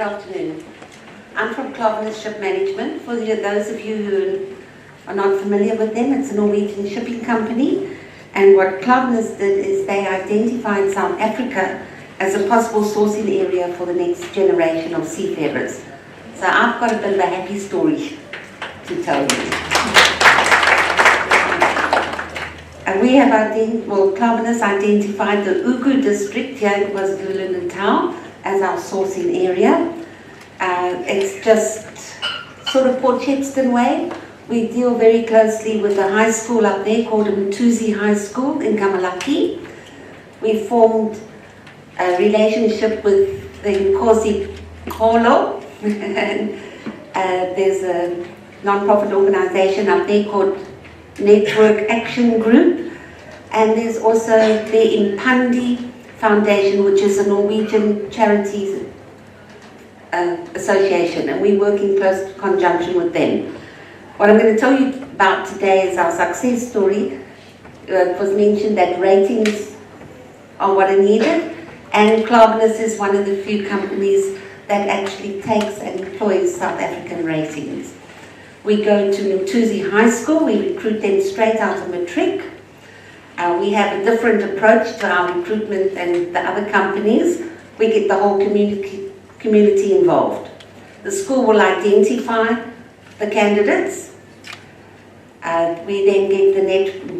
Good afternoon. I'm from Klaveness Ship Management. For those of you who are not familiar with them, it's a Norwegian shipping company. And what Klaveness did is they identified South Africa as a possible sourcing area for the next generation of seafarers. So I've got a bit of a happy story to tell you. And we have Klaveness identified the Ugu district here in KwaZulu-Natal as our sourcing area. It's just sort of Port Shepstone way. We deal very closely with the high school up there called Mtuzi High School in Kamalaki. We formed a relationship with the Nkosi Kolo. There's a non-profit organization up there called Network Action Group. And there's also the Impandi Foundation, which is a Norwegian charities association, and we work in close conjunction with them. What I'm going to tell you about today is our success story. It was mentioned that ratings are what are needed, and Klaveness is one of the few companies that actually takes and employs South African ratings. We go to Mtuzi High School, we recruit them straight out of matric. We have a different approach to our recruitment than the other companies. We get the whole community involved. The school will identify the candidates. We then get the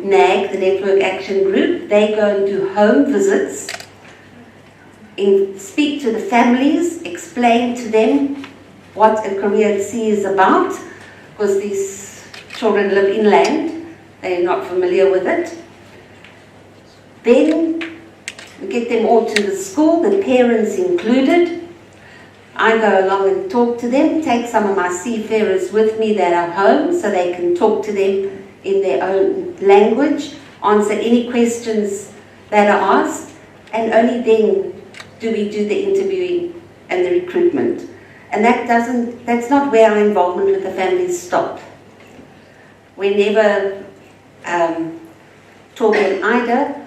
NAG, the Network Action Group. They go and do home visits, speak to the families, explain to them what a career at sea is about, because these children live inland, they're not familiar with it. Then we get them all to the school, the parents included. I go along and talk to them, take some of my seafarers with me that are home so they can talk to them in their own language, answer any questions that are asked, and only then do we do the interviewing and the recruitment. And that's not where our involvement with the families stop. Whenever Torben Ida,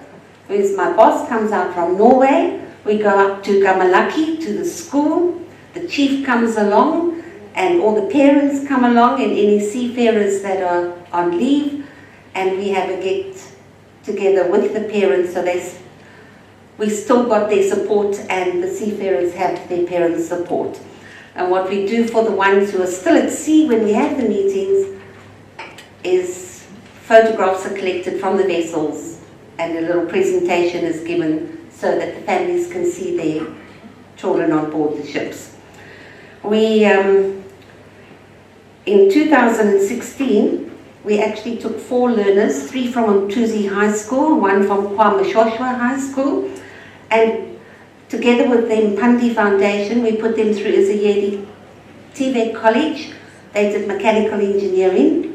who is my boss, comes out from Norway, we go up to Kamalaki, to the school. The chief comes along, and all the parents come along, and any seafarers that are on leave, and we have a get together with the parents, so we still got their support, and the seafarers have their parents' support. And what we do for the ones who are still at sea when we have the meetings is photographs are collected from the vessels, and a little presentation is given so that the families can see their children on board the ships. We, in 2016, we actually took 4 learners, 3 from Mtuzi High School, 1 from KwaMashoshwa High School, and together with the Impandi Foundation, we put them through Izayedi TVET College. They did mechanical engineering.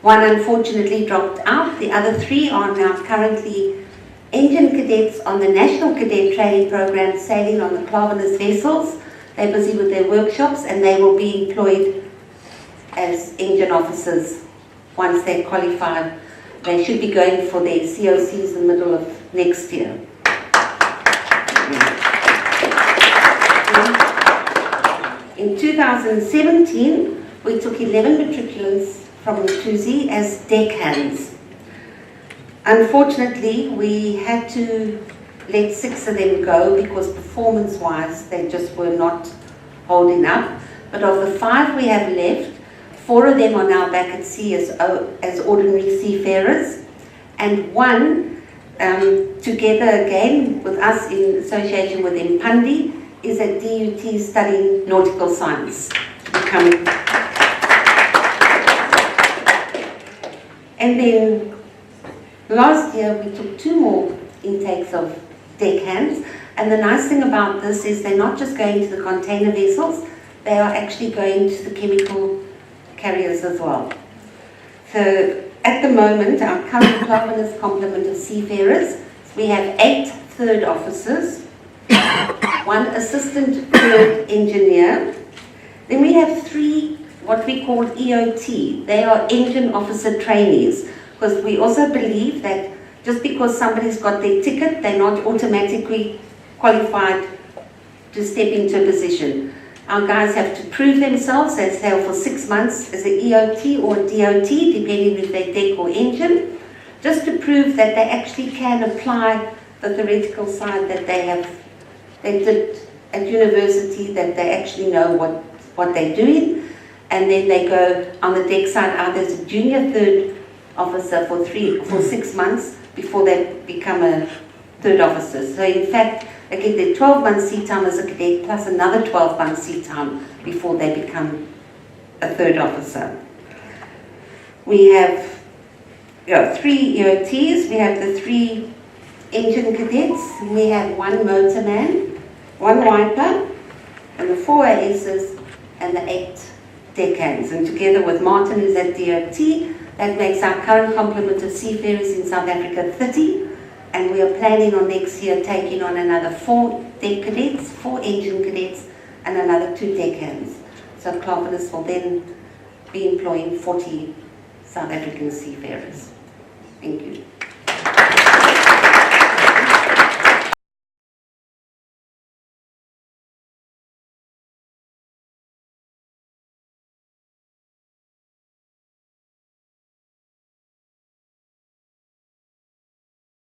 1 unfortunately dropped out. The other 3 are now currently engine cadets on the National Cadet Training Program, sailing on the Klaveness vessels. They're busy with their workshops, and they will be employed as engine officers once they qualify. They should be going for their COCs in the middle of next year. In 2017, we took 11 matriculants from Mtuzi as deckhands. Unfortunately, we had to let 6 of them go because performance-wise they just were not holding up. But of the 5 we have left, 4 of them are now back at sea as ordinary seafarers, and 1, together again with us in association with Impandi, is at DUT studying nautical science. And then last year we took 2 more intakes of deckhands, and the nice thing about this is they're not just going to the container vessels, they are actually going to the chemical carriers as well. So at the moment, our current Klaveness complement of seafarers, we have 8 third officers, 1 assistant third engineer, then we have 3 what we call EOT. They are engine officer trainees, because we also believe that just because somebody's got their ticket, they're not automatically qualified to step into a position. Our guys have to prove themselves. They sail for 6 months as an EOT or DOT, depending if they deck or engine, just to prove that they actually can apply the theoretical side that they did at university, that they actually know what they're doing. And then they go on the deck side either as a junior third officer for 6 months before they become a third officer. So in fact, they get their 12-month sea time as a cadet plus another 12-month sea time before they become a third officer. We have 3 EOTs. We have the 3 engine cadets. We have 1 motorman, 1 wiper, and the 4 aces and the 8 deckhands. And together with Martin, who's at DOT, that makes our current complement of seafarers in South Africa 30. And we are planning on next year taking on another 4 deck cadets, 4 engine cadets, and another 2 deckhands. So Klaveness will then be employing 40 South African seafarers. Thank you.